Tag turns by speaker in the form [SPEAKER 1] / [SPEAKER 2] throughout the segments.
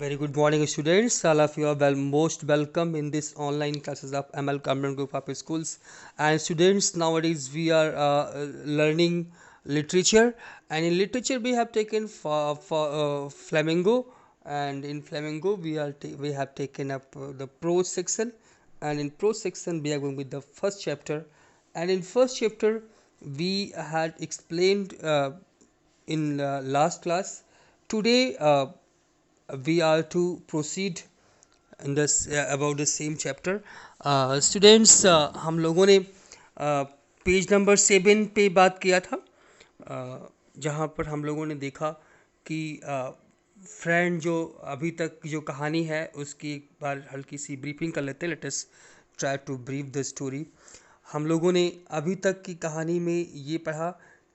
[SPEAKER 1] Very good morning, students. All of you are most welcome in this online classes of ML Common Group of Schools. And students, nowadays we are learning literature, and in literature we have taken for Flamingo, and in Flamingo we have taken up the prose section, and in prose section we are going with the first chapter, and in first chapter we had explained in last class. Today we are to proceed in this about the same chapter. Students, हम लोगों ने page number 7 पे बात किया था, जहाँ पर हम लोगों ने देखा कि फ्रेंड जो अभी तक जो कहानी है उसकी एक बार हल्की सी ब्रीफिंग कर लेते हैं. Let us try to brief the story. हम लोगों ने अभी तक की कहानी में ये पढ़ा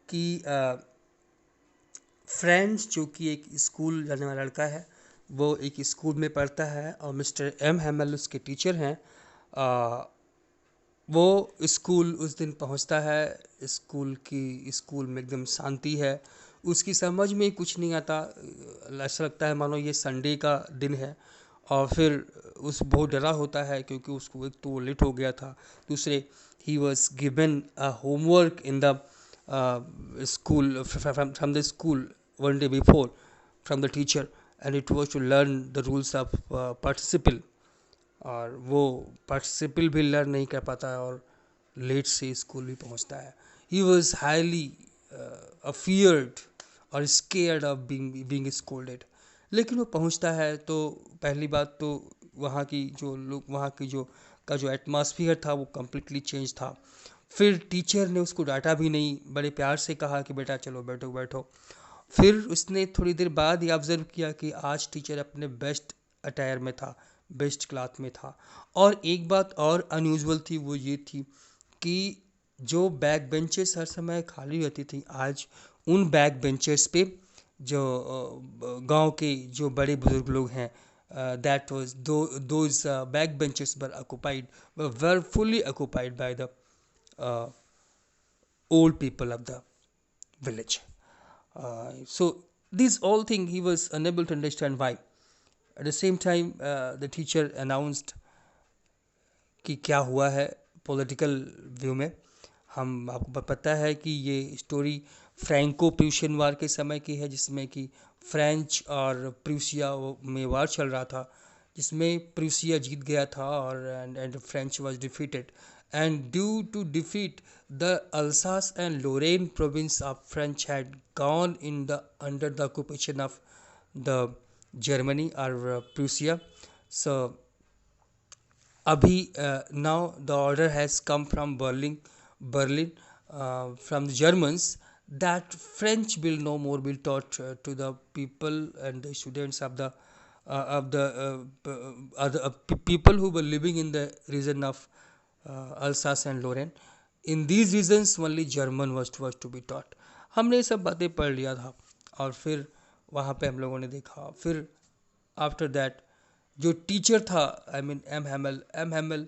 [SPEAKER 1] कि फ्रेंड्स जो कि एक स्कूल जाने वाला लड़का है, वो एक स्कूल में पढ़ता है और मिस्टर एम हैमल उसके टीचर हैं. वो स्कूल उस दिन पहुंचता है. स्कूल में एकदम शांति है. उसकी समझ में कुछ नहीं आता. ऐसा लगता है मानो ये संडे का दिन है. और फिर उस बहुत डरा होता है क्योंकि उसको एक तो वो लेट हो गया था, दूसरे he was given a homework in the school from the school one day before from the teacher, and it was to learn the rules of participle. और वो पार्टिसिपल भी लर्न नहीं कर पाता है और लेट से स्कूल भी पहुंचता है. ही वॉज हाईली अफियर्ड और स्केयर्ड ऑफ बीइंग स्कोल्डेड. लेकिन वो पहुंचता है तो पहली बात तो वहाँ की जो एटमॉस्फेयर था वो कम्प्लीटली चेंज था. फिर टीचर ने उसको डांटा भी नहीं, बड़े प्यार से कहा कि बेटा चलो बैठो बैठो. फिर उसने थोड़ी देर बाद ये ऑब्ज़र्व किया कि आज टीचर अपने बेस्ट अटायर में था, बेस्ट क्लाथ में था. और एक बात और अनयूजुअल थी, वो ये थी कि जो बैक बेंचेस हर समय खाली रहती थी, आज उन बैक बेंचेस पे जो गांव के जो बड़े बुजुर्ग लोग हैं, that was those back benches were fully occupied by the old people of the village. So these all things he was unable to understand why. At the same time, the teacher announced कि क्या हुआ है political view में. हम आपको पता है कि ये स्टोरी फ्रैंको प्रूशियन वार के समय की है, जिसमें कि फ्रेंच और प्रूसिया में वार चल रहा था, जिसमें प्रूसिया जीत गया था और and French was defeated. And due to defeat, the Alsace and Lorraine province of French had gone in the under the occupation of the Germany or Prussia. So Abhi now the order has come from Berlin from the Germans that French will no more be taught to the people and the students of the people who were living in the region of Alsace and Lorraine. In these regions only German was to be taught. हमने ये सब बातें पढ़ लिया था. और फिर वहाँ पे हम लोगों ने देखा, फिर आफ्टर दैट जो टीचर था, आई मीन एम हैमल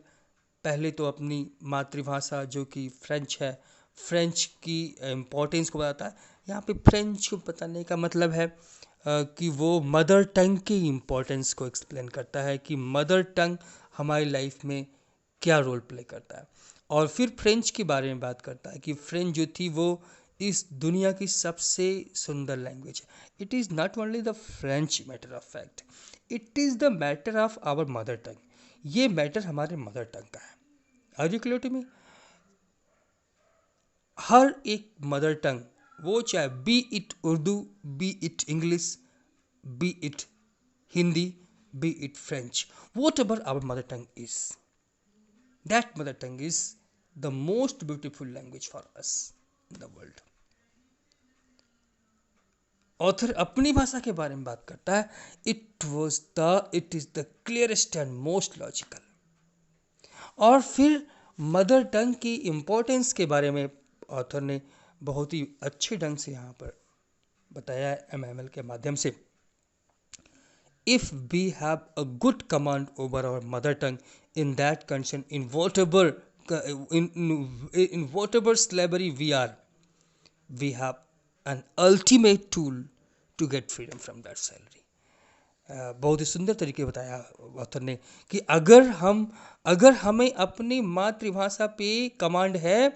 [SPEAKER 1] पहले तो अपनी मातृभाषा जो कि फ्रेंच है, फ्रेंच की इम्पोर्टेंस को बताता है. यहाँ पे फ्रेंच को बताने का मतलब है कि वो मदर टंग की इम्पोर्टेंस को एक्सप्लेन करता है कि मदर टंग हमारी लाइफ में क्या रोल प्ले करता है. और फिर फ्रेंच के बारे में बात करता है कि फ्रेंच जो थी वो इस दुनिया की सबसे सुंदर लैंग्वेज है. It is not only the French matter of fact, it is the matter of our mother tongue. ये मैटर हमारे मदर टंग का है. Are you clear to me? हर एक मदर टंग, वो चाहे be it Urdu, be it English, be it Hindi, be it French, whatever our mother tongue is, that mother tongue is the most beautiful language for us in the world. Author अपनी भाषा के बारे में बात करता है. It is the clearest and most logical. और फिर मदर टंग की इम्पोर्टेंस के बारे में ऑथर ने बहुत ही अच्छे ढंग से यहाँ पर बताया है एम के माध्यम से. If we have a good command over our mother tongue in that condition, in whatever slavery we are, we have an ultimate tool to get freedom from that slavery. बहुत ही सुंदर तरीके बताया ऑथर ने कि अगर हमें अपनी मातृभाषा पे कमांड है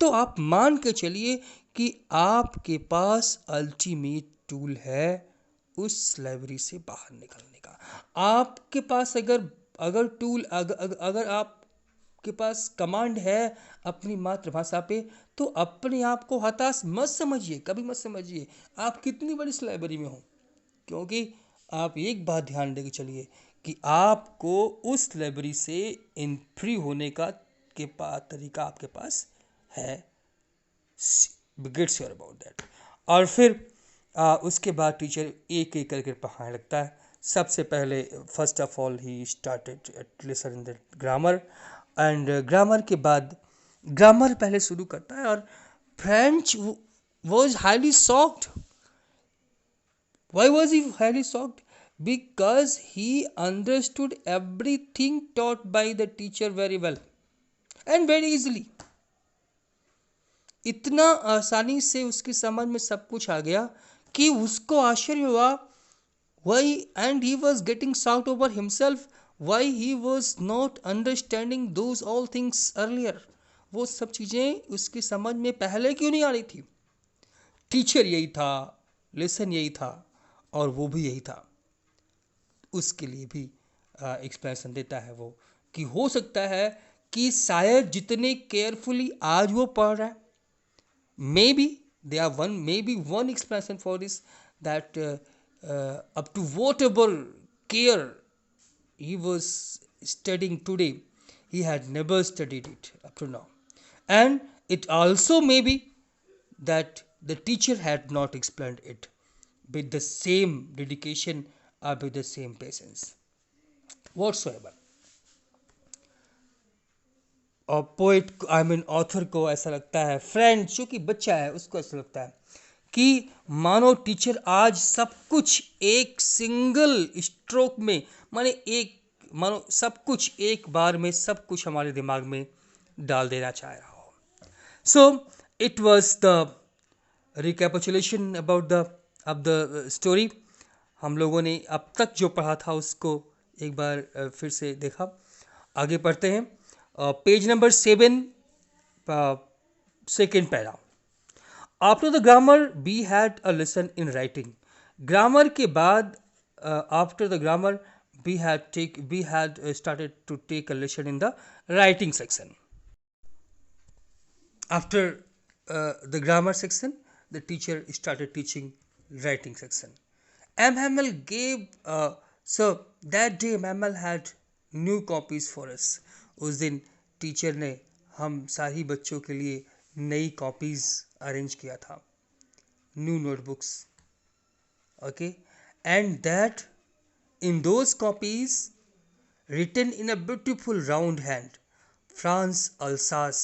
[SPEAKER 1] तो आप मान के चलिए कि आपके पास अल्टीमेट टूल है उस लाइब्रेरी से बाहर निकलने का। आपके पास अगर अगर टूल अगर आपके पास कमांड है अपनी मातृभाषा पे, तो अपने आप को हताश मत समझिए, कभी मत समझिए आप कितनी बड़ी इस लाइब्रेरी में हो। क्योंकि आप एक बात ध्यान देके चलिए कि आपको उस लाइब्रेरी से फ्री होने का तरीका आपके पास है। Get sure about that. और फिर उसके बाद टीचर एक एक करके पढ़ाने लगता है। सबसे पहले first of all he started at lesson in the grammar, and grammar के बाद ग्रामर पहले शुरू करता है। और French was highly shocked. Why was he highly shocked? Because he understood everything taught by the teacher very well and very easily. इतना आसानी से उसकी समझ में सब कुछ आ गया कि उसको आश्चर्य हुआ। Why? And he was getting shocked over himself. Why he was not understanding those all things earlier? वो सब चीज़ें उसकी समझ में पहले क्यों नहीं आ रही थी? टीचर यही था, लेसन यही था, और वो भी यही था। उसके लिए भी एक्सप्लेनेशन देता है वो कि हो सकता है कि शायद जितने केयरफुली आज वो पढ़ रहा है, maybe one explanation for this, that up to whatever care he was studying today, he had never studied it up to now. And it also may be that the teacher had not explained it with the same dedication or with the same patience whatsoever. और poet author को ऐसा लगता है, friend जो कि बच्चा है उसको ऐसा लगता है कि मानो टीचर आज सब कुछ एक सिंगल स्ट्रोक में, मानो सब कुछ एक बार में सब कुछ हमारे दिमाग में डाल देना चाह रहा हो। So it was the recapitulation about the story. हम लोगों ने अब तक जो पढ़ा था उसको एक बार फिर से देखा। आगे पढ़ते हैं। Page number 7, second para. After the grammar we had a lesson in writing. Grammar के बाद after the grammar we had started to take a lesson in the writing section. After the grammar section, the teacher started teaching writing section. Hamel gave so that day Hamel had new copies for us. उस दिन teacher ने हम सारी बच्चों के लिए नई copies arrange किया था, new notebooks, okay. And that in those copies, written in a beautiful round hand, France Alsace,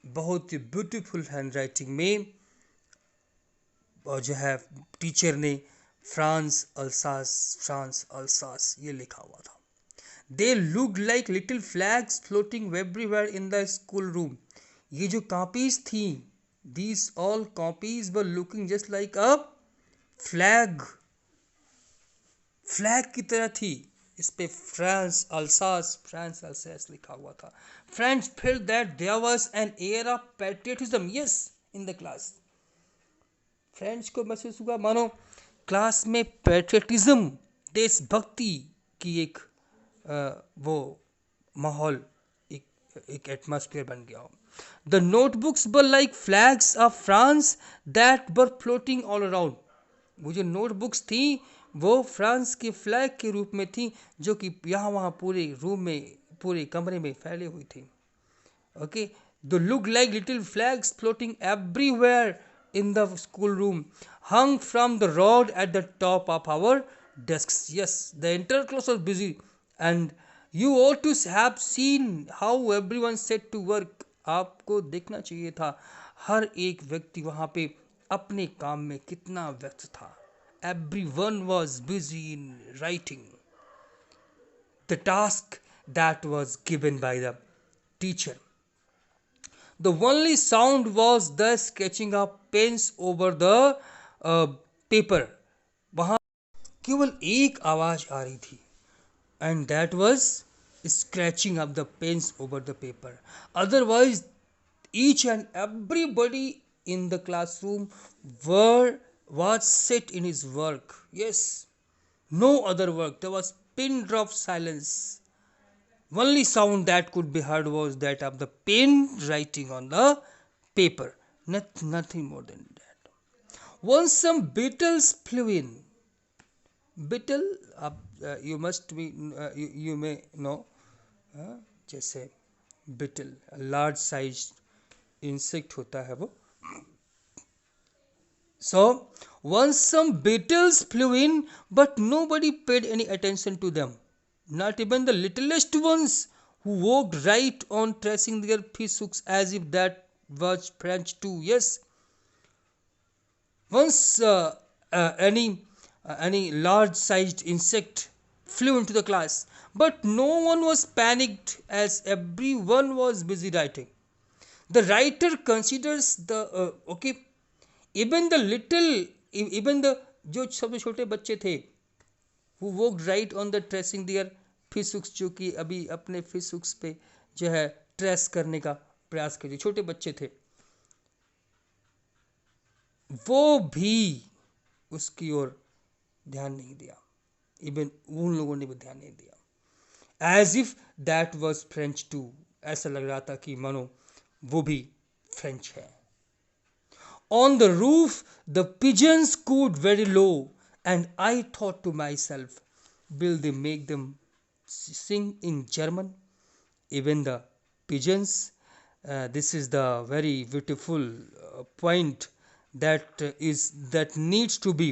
[SPEAKER 1] बहुत ही ब्यूटीफुल हैंड राइटिंग में, और जो है टीचर ने फ्रांस अल्सास ये लिखा हुआ था। They looked like little flags floating everywhere in the school room. ये जो कॉपीज थी, these all copies were looking just like a flag की तरह थी। इस पे फ्रांस अल्सास लिखा हुआ था। Friends felt that there was an air of patriotism, yes, in the class. Friends को महसूस हुआ मानो क्लास में पैट्रियटिज्म, देशभक्ति की एक वो माहौल, एक एटमॉस्फेयर बन गया हो। The notebooks were like flags of France that were floating all around. वो जो नोटबुक्स थी वो फ्रांस के फ्लैग के रूप में थी, जो कि यहाँ वहाँ पूरे रूम में, पूरे कमरे में फैले हुई थी, okay. The look like little flags floating everywhere in the school room, hung from the rod at the top of our desks, yes the inter class was busy and you ought to have seen how everyone set to work. आपको देखना चाहिए था हर एक व्यक्ति वहाँ पे अपने काम में कितना व्यस्त था। Everyone was busy in writing the task that was given by the teacher. The only sound was the sketching of pens over the paper. वहाँ केवल एक आवाज आ रही थी, and that was scratching up the pens over the paper. Otherwise, each and everybody in the classroom was set in his work. Yes, no other work. There was pin drop silence. Only sound that could be heard was that of the pen writing on the paper. Nothing more than that. Once some beetles flew in. Beetle, you may know, जैसे beetle, large sized insect होता है वो. So once some beetles flew in, but nobody paid any attention to them. Not even the littlest ones, who walked right on tracing their fish hooks as if that was French too. Yes, once any large-sized insect flew into the class, but no one was panicked as everyone was busy writing. The writer considers the okay, even the little, even the जो सबसे छोटे बच्चे थे, who walked right on the tracing their fish hooks, जो कि अभी अपने fish hooks पे जो है ट्रेस करने का प्रयास कर रहे छोटे बच्चे थे, वो भी उसकी ओर ध्यान नहीं दिया. इवन उन लोगों ने भी ध्यान नहीं दिया. As if that was French too. ऐसा लग रहा था कि मानो वो भी फ्रेंच है. On the roof the pigeons cooed very low and I thought to myself, will they make them sing in German. Even the pigeons, this is the very beautiful point that needs to be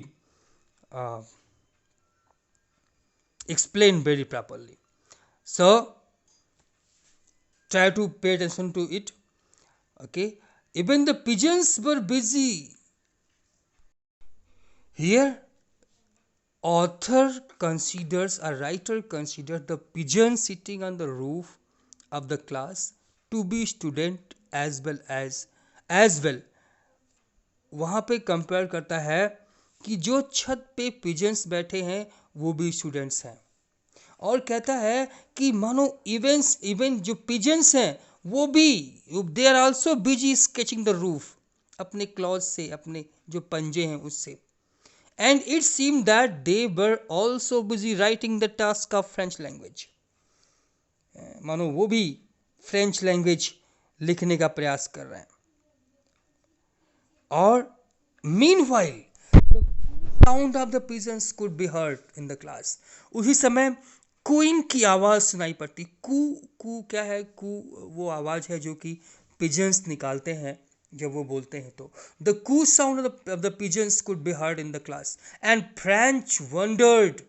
[SPEAKER 1] explained very properly. So try to pay attention to it. Okay, even the pigeons were busy. Here a writer considers the pigeon sitting on the roof of the class to be student as well. वहाँ पे compare करता है कि जो छत पे pigeons बैठे हैं वो भी स्टूडेंट्स हैं, और कहता है कि मानो इवन जो पिजन्स हैं वो भी they are also busy sketching the roof, अपने क्लॉज से, अपने जो पंजे हैं उससे. And it seem that they were also busy writing the task of French language. मानो वो भी फ्रेंच लैंग्वेज लिखने का प्रयास कर रहे हैं. और meanwhile the sound of the pigeons could be heard in the class. उसी समय कूइंग की आवाज सुनाई पड़ती. कू क्या है? कू वो आवाज है जो कि पिजन्स निकालते हैं जब वो बोलते हैं. तो the coo sound of the pigeons could be heard in the class, and French wondered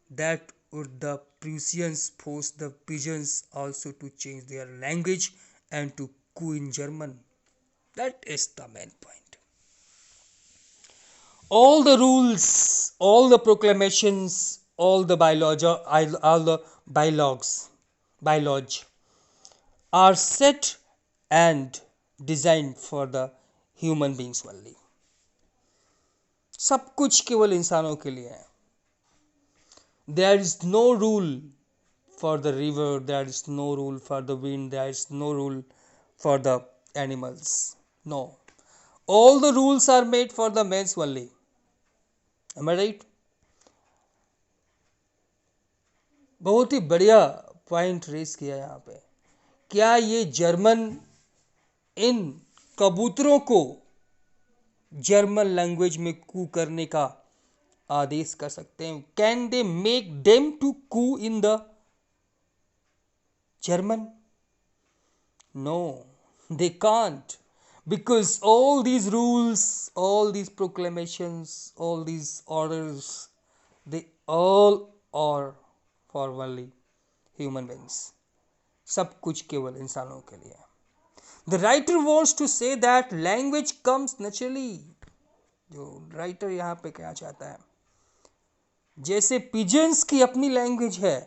[SPEAKER 1] that would the Prussians force the pigeons also to change their language and to coo in German. That is the main point. All the rules, all the proclamations, all the bylaws are set and designed for the human beings only. सब कुछ केवल इंसानों के लिए है. There is no rule for the river, there is no rule for the wind, there is no rule for the animals. No, all the rules are made for the men only. Am I right? बहुत ही बढ़िया point race किया यहाँ पे. क्या ये German इन कबूतरों को German language में कू करने का आदेश कर सकते हैं? Can they make them to coo in the German? No, they can't. Because all these rules, all these proclamations, all these orders, they all are for only human beings. सब कुछ केवल इंसानों के लिए. The writer wants to say that language comes naturally. जो writer यहाँ पे क्या चाहता है, जैसे पिजन्स की अपनी लैंग्वेज है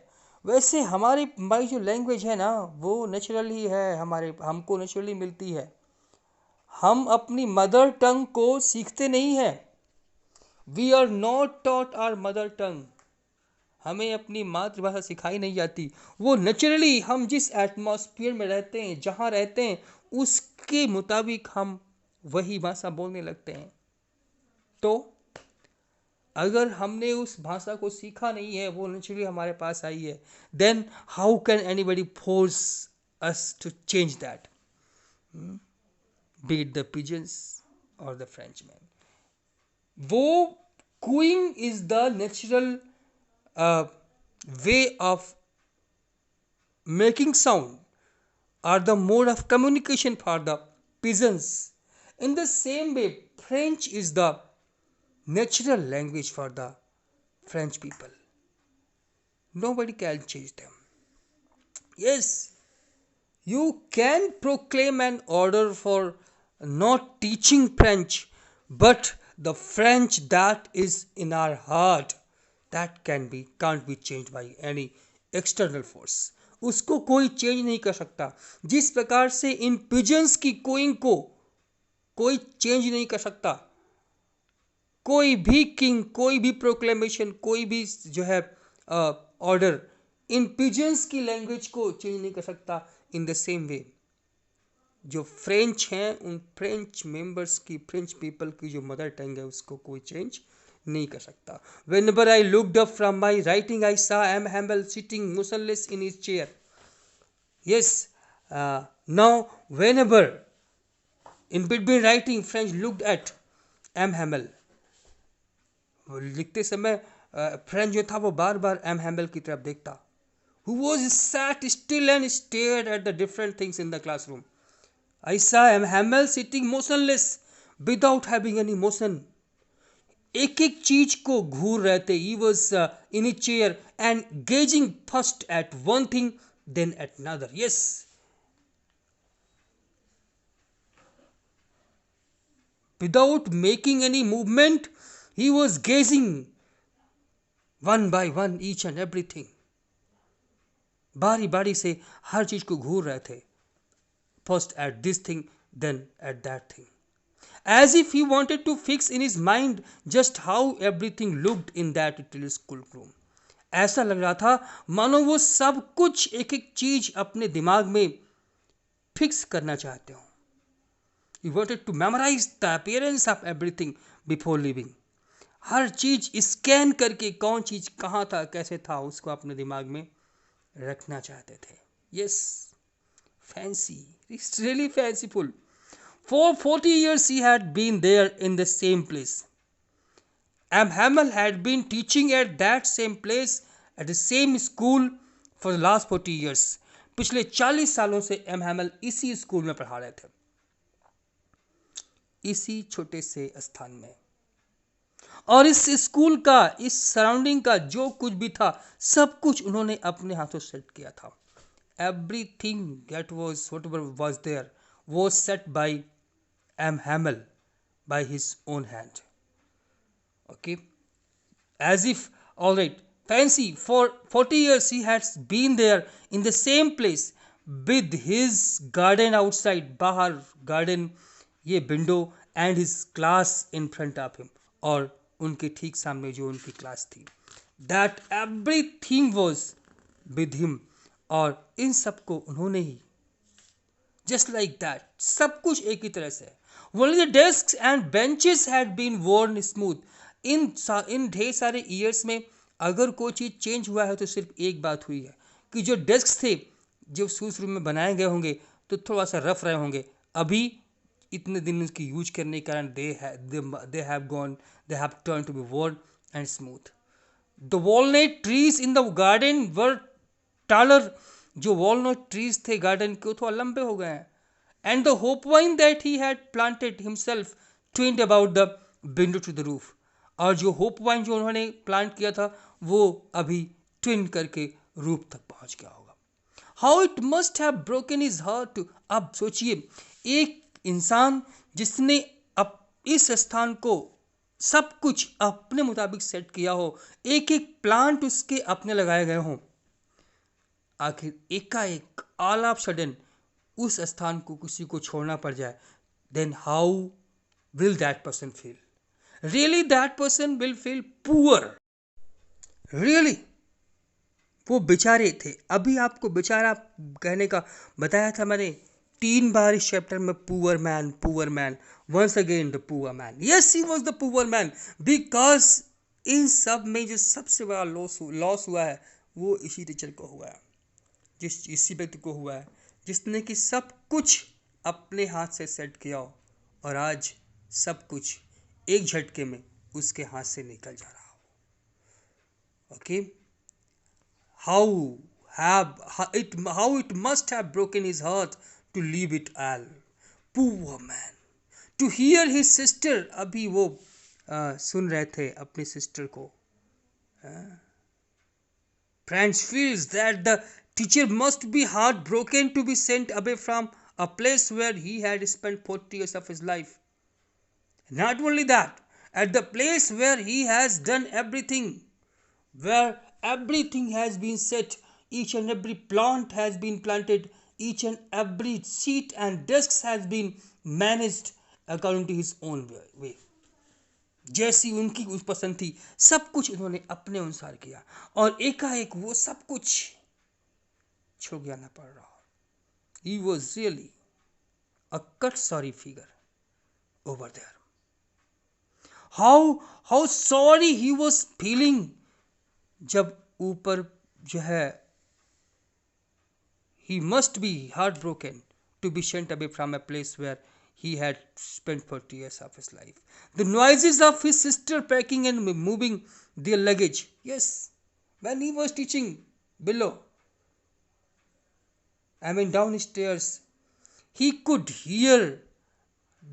[SPEAKER 1] वैसे हमारी जो लैंग्वेज है ना वो नेचुरल ही है, हमको नेचुरली मिलती है. हम अपनी मदर टंग को सीखते नहीं हैं, we are not taught our mother tongue, हमें अपनी मातृभाषा सिखाई नहीं जाती। वो नेचुरली हम जिस एटमॉस्फेयर में रहते हैं, जहाँ रहते हैं, उसके मुताबिक हम वही भाषा बोलने लगते हैं। तो अगर हमने उस भाषा को सीखा नहीं है, वो नेचुरली हमारे पास आई है, then how can anybody force us to change that, be it the pigeons और द फ्रेंचमैन। वो cooing is the natural way of making sound or the mode of communication for the pigeons. In the same way, French is the natural language for the French people. Nobody can change them. Yes, you can proclaim an order for not teaching French, but the French that is in our heart, that can't be changed by any external force. उसको कोई change नहीं कर सकता। जिस प्रकार से इन pigeons की कोइंग को कोई चेंज नहीं कर सकता, कोई भी किंग, कोई भी प्रोक्लेमेशन, कोई भी जो है ऑर्डर इन पिजन्स की लैंग्वेज को चेंज नहीं कर सकता। इन द सेम वे जो फ्रेंच हैं, उन फ्रेंच मेंबर्स की, फ्रेंच पीपल की जो मदर टंग है, उसको कोई चेंज नहीं कर सकता। Whenever I looked up from my writing, I saw M. Hamel sitting motionless in his chair. Yes, now whenever in between writing, French looked at M. Hamel. लिखते समय फ्रेंच जो था वो बार बार एम हैमल की तरफ देखता, who was sat still and stared at the different things in the classroom. I saw M. Hamel sitting motionless without having any motion. एक एक चीज को घूर रहे थे. He was in a chair and gazing first at one thing, then at another. Yes. Without making any movement, he was gazing one by one each and everything. बारी बारी से हर चीज को घूर रहे थे. First at this thing, then at that thing. As if he wanted to fix in his mind just how everything looked in that little schoolroom. ऐसा लग रहा था मानो वो सब कुछ एक एक चीज अपने दिमाग में फिक्स करना चाहते हो. He wanted to memorize the appearance of everything before leaving. हर चीज स्कैन करके कौन चीज कहाँ था, कैसे था, उसको अपने दिमाग में रखना चाहते थे. Yes, fancy. It's really fanciful. For 40 years he had been there in the same place. M. Hamel had been teaching at that same place at the same school for the last 40 years. पिछले 40 सालों से M हैमल इसी school में पढ़ा रहे थे, इसी छोटे से स्थान में. और इस स्कूल का, इस सराउंडिंग का जो कुछ भी था, सब कुछ उन्होंने अपने हाथों सेट किया था. Everything that was, whatever was there, was set by M. Hamel by his own hand. Okay, as if, all right, fancy, for 40 years he has been there in the same place with his garden outside, bahar garden, ये window, and his class in front of him, और उनके ठीक सामने जो उनकी class थी. That everything was with him, और इन सबको उन्होंने ही, just like that, सब कुछ एक ही तरह से. Only the desks and benches had been worn smooth. इन ढेर सारे ईयर्स में अगर कोई चीज़ चेंज हुआ है तो सिर्फ एक बात हुई है कि जो डेस्क थे, जो शुरू में बनाए गए होंगे तो थोड़ा सा रफ रहे होंगे, अभी इतने दिन उसकी यूज करने के कारण they have turned to be worn and smooth. The walnut trees in the garden were taller. जो वॉलनट ट्रीज थे गार्डन के, थोड़ा लंबे हो गए हैं. And the hope vine that he had planted himself twined about the window to the roof. और जो होप वाइन जो उन्होंने प्लांट किया था वो अभी ट्विन करके रूफ तक पहुंच गया होगा. How it must have broken his heart. अब सोचिए, एक इंसान जिसने अब इस स्थान को सब कुछ अपने मुताबिक सेट किया हो, एक एक प्लांट उसके अपने लगाए गए हों, आखिर एकाएक ऑल ऑफ सडन उस स्थान को किसी को छोड़ना पड़ जाए, then how will that person feel. Really that person will feel poor. Really वो बेचारे थे। अभी आपको बेचारा कहने का बताया था मैंने 3 बार इस चैप्टर में, poor man, once again the poor man. Yes, he was the poor man, because इन सब में जो सबसे बड़ा लॉस हुआ है वो इसी टीचर को हुआ है, इसी व्यक्ति को हुआ है जिसने कि सब कुछ अपने हाथ से सेट किया हो और आज सब कुछ एक झटके में उसके हाथ से निकल जा रहा हो। Okay, how it must have broken his heart to leave it all. Poor man. To hear his sister, अभी वो सुन रहे थे अपनी सिस्टर को. Franz feels that the teacher must be heartbroken to be sent away from a place where he had spent 40 years of his life. Not only that, at the place where he has done everything, where everything has been set, each and every plant has been planted, each and every seat and desks has been managed according to his own way. जैसी उनकी पसंद थी सब कुछ इन्होंने अपने अनुसार किया और एकाएक वो सब कुछ छोड़ जाना पड़ रहा। He was really a cut sorry figure over there. How sorry he was feeling जब ऊपर जो है he must be heartbroken to be sent away from a place where he had spent 40 years of his life. The noises of his sister packing and moving their luggage. Yes, when he was teaching below, downstairs, he could hear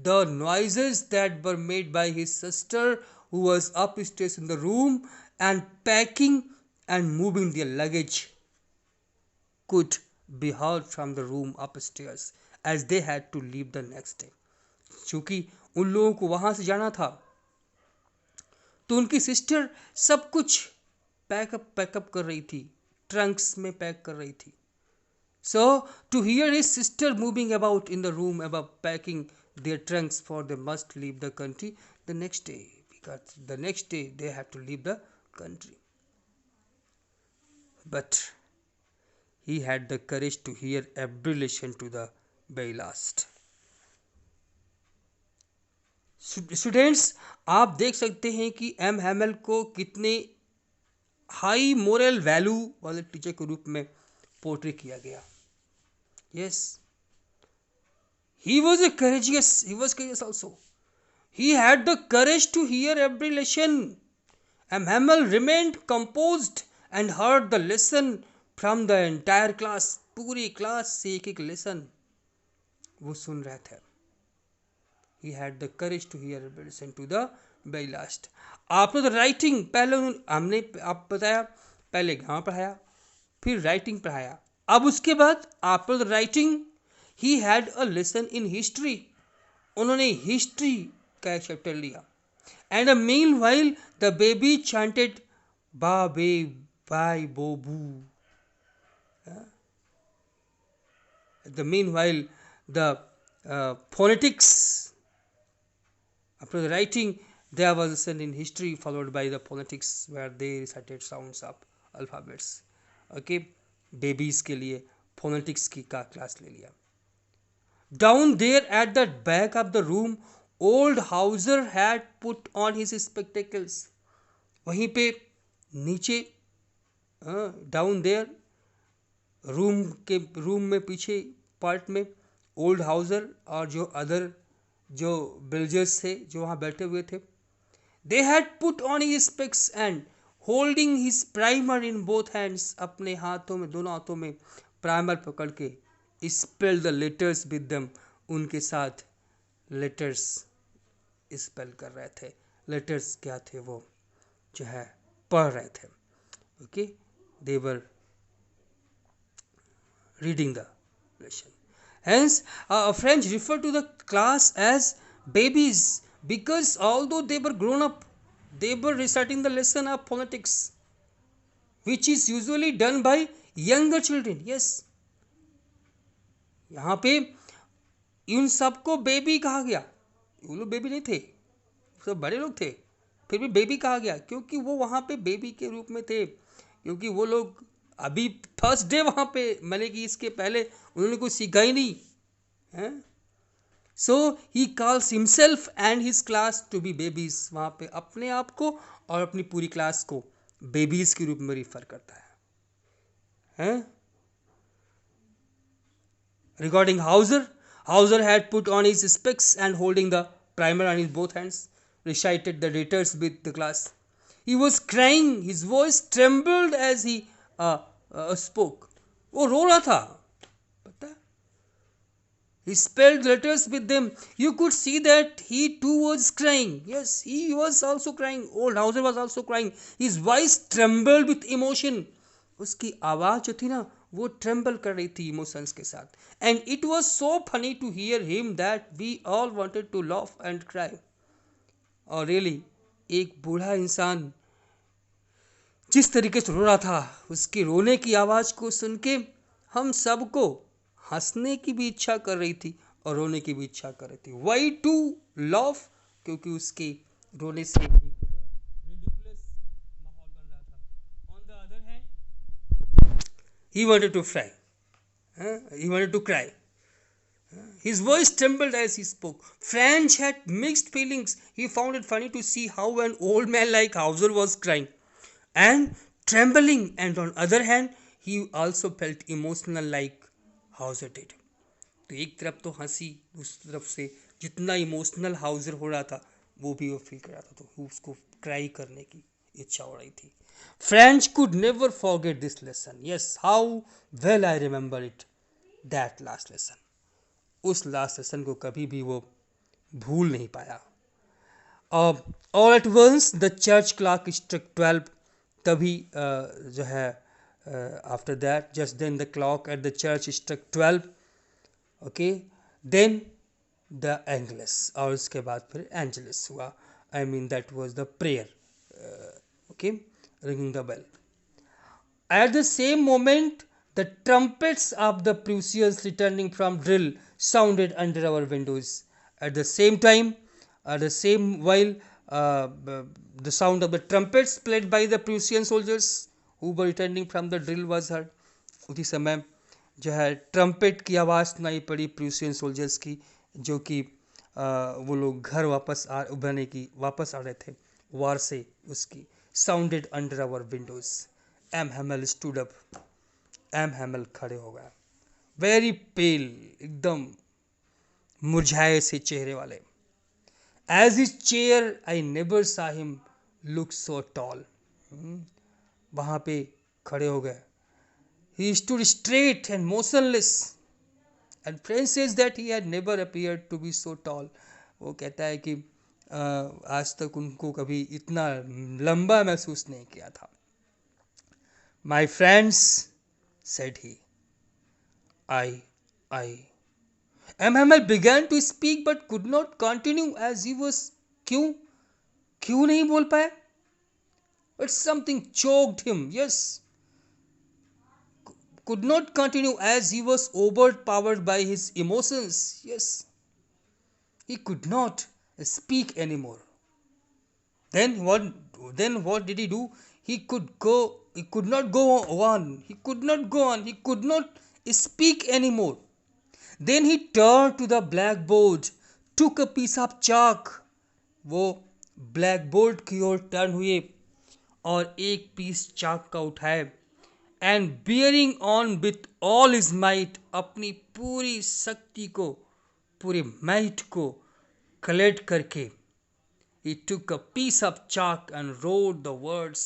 [SPEAKER 1] the noises that were made by his sister who was upstairs in the room and packing and moving their luggage could be heard from the room upstairs as they had to leave the next day. चूंकि उन लोगों को वहां से जाना था तो उनकी सिस्टर सब कुछ पैकअप कर रही थी, ट्रंक्स में पैक कर रही थी. So to hear his sister moving about in the room above packing their trunks for they must leave the country the next day, because the next day they have to leave the country. But he had the courage to hear every lesson to the very last. Students, आप देख सकते हैं कि M Hamel को कितने high moral value वाले teacher के रूप में पोर्ट्रे किया गया. Yes, he was courageous also. He had the courage to hear every lesson. M. Hamel remained composed and heard the lesson from the entire class. पूरी class से एक lesson वो सुन रहे थे. He had the courage to hear every lesson to the very last. आपने तो writing पहले हमने आप बताया, पहले ग्रामर पढ़ाया फिर राइटिंग पढ़ाया. अब उसके बाद after the writing he had a lesson in history. उन्होंने हिस्ट्री का एक चैप्टर लिया. And meanwhile the baby chanted बाबे बाई बोबू. The meanwhile the phonetics. After the writing, there was a lesson in history followed by the phonetics where they recited sounds of alphabets. Okay, babies के लिए phonetics की का class ले लिया. Down there at the back of the room, old Hauser had put on his spectacles. वहीं पे नीचे down there room में पीछे पार्ट में ओल्ड हाउजर और जो अदर जो बिल्जर्स थे जो वहाँ बैठे हुए थे. They had put on his specs and holding his primer in both hands. अपने हाथों में, दोनों हाथों में प्राइमर पकड़ के spell the letters with them. उनके साथ लेटर्स स्पेल कर रहे थे. लेटर्स क्या थे वो जो है पढ़ रहे थे. Okay, they were reading the lesson. Hence, French refer to the class as babies because although they were grown up, they were reciting the lesson of phonetics, which is usually done by younger children. Yes, यहाँ पे इन सबको baby कहा गया. वो लोग baby नहीं थे, सब बड़े लोग थे, फिर भी बेबी कहा गया क्योंकि वो वहाँ पे बेबी के रूप में थे, क्योंकि वो लोग अभी फर्स्ट डे वहाँ पे, मैंने कि इसके पहले उन्होंने कुछ सीखा ही नहीं है। So he calls himself and his class to be babies, वहाँ पे अपने आप को और अपनी पूरी क्लास को बेबीज के रूप में रिफर करता है? Regarding Hauser, Hauser had put on his specs and holding the primer on his both hands, recited the letters with the class. He was crying, his voice trembled as he spoke. वो रो रहा था, पता है? He spelled letters with them. You could see that he too was crying. Yes, he was also crying. Old Hauser was also crying. His voice trembled with emotion. उसकी आवाज़ जो थी ना, वो ट्रेम्बल कर रही थी इमोशंस के साथ. And it was so funny to hear him that we all wanted to laugh and cry. और रियली एक बूढ़ा इंसान जिस तरीके से रो रहा था, उसके रोने की आवाज़ को सुन के हम सबको हंसने की भी इच्छा कर रही थी और रोने की भी इच्छा कर रही थी. Why to laugh? क्योंकि उसके रोने से एक ridiculous माहौल बन रहा था. On the other hand, he wanted to cry. He wanted to cry. His voice trembled as he spoke. Franz had mixed feelings. He found it funny to see how an old man like Hauser was crying and trembling, and on other hand, he also felt emotional like Hauser did. तो एक तरफ तो हंसी, उस तरफ से जितना emotional Houser हो रहा था वो भी वो फील कर रहा था, तो उसको क्राई करने की इच्छा हो रही थी. French could never forget this lesson. Yes, how well I remember it. That last lesson. उस लास्ट लेसन को कभी भी वो भूल नहीं पाया. All at once the church clock struck 12. तभी जो है after that just then the clock at the church struck 12. Okay, then the Angelus, और उसके बाद फिर एंजलस हुआ. I mean that was the prayer. Okay, ringing the bell. At the same moment the trumpets of the Prussians returning from drill sounded under our windows. At the same time, while the sound of the trumpets played by the Prussian soldiers who were returning from the drill was heard. उसी समय जो है trumpet की आवाज़ सुनाई पड़ी Prussian soldiers की, जो कि वो लोग घर वापस आ रहे थे वार से. उसकी sounded under our windows. M Hamel stood up. M Hamel खड़े हो गया, वेरी पेल, एकदम मुरझाए से चेहरे वाले. As his chair I never saw him look so tall. वहाँ पे खड़े हो गए. He stood straight and motionless and French says that he had never appeared to be so tall. वो कहता है कि आज तक उनको कभी इतना लंबा महसूस नहीं किया था. My friends, said he. I. M. Hamel began to speak but could not continue as he was. क्यों नहीं बोल पाया? But something choked him. Yes. Could not continue as he was overpowered by his emotions. Yes. He could not speak anymore. Then what did he do? He could not go on. He could not speak anymore. Then he turned to the blackboard, took a piece of chalk. वो blackboard की ओर turn हुए और एक piece चाक का उठाए. And bearing on with all his might, अपनी पूरी शक्ति को, पूरे माइट को कलेक्ट करके, he took a piece of chalk and wrote the words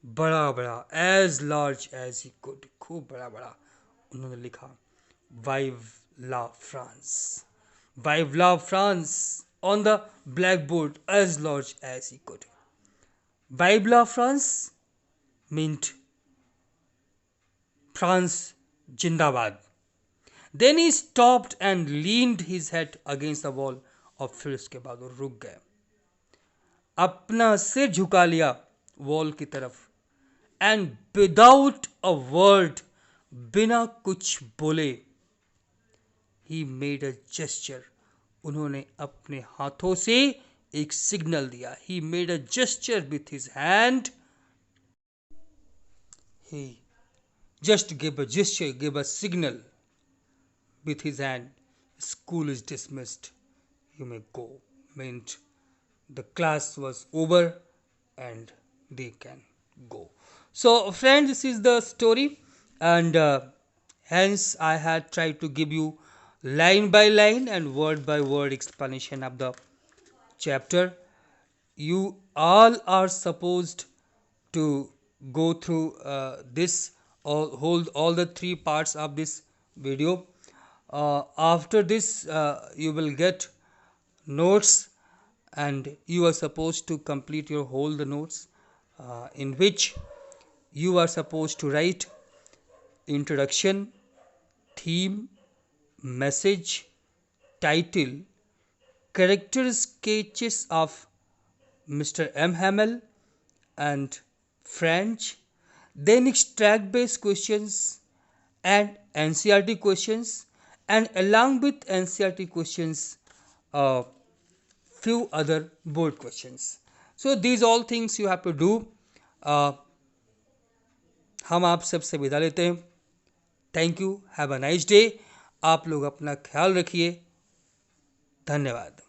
[SPEAKER 1] बड़ा as large as he could. खूब बड़ा उन्होंने लिखा, Vive la France. Vive la France on the blackboard as large as he could. Vive la France meant France Jindabad. Then he stopped and leaned his head against the wall. और फिर उसके बाद वो रुक गए, अपना सिर झुका लिया वॉल की तरफ. एंड विदाउट अ वर्ड, बिना कुछ बोले, ही मेड अ जेस्चर. उन्होंने अपने हाथों से एक सिग्नल दिया. He made a gesture with his hand. He just gave a gesture, gave a signal with his hand. School is dismissed. You may go. Meant the class was over and they can go. So, friends, this is the story, and hence I had tried to give you line by line and word by word explanation of the chapter. You all are supposed to go through this or hold all the three parts of this video. After this, you will get notes, and you are supposed to complete your whole the notes, in which you are supposed to write introduction, theme, message, title, character sketches of Mr. M. Hamel and French, then extract based questions and NCERT questions, and along with NCERT questions, few other board questions. So these all things you have to do. हम आप सबसे विदा लेते हैं. Thank you. Have a nice day. आप लोग अपना ख्याल रखिए. धन्यवाद.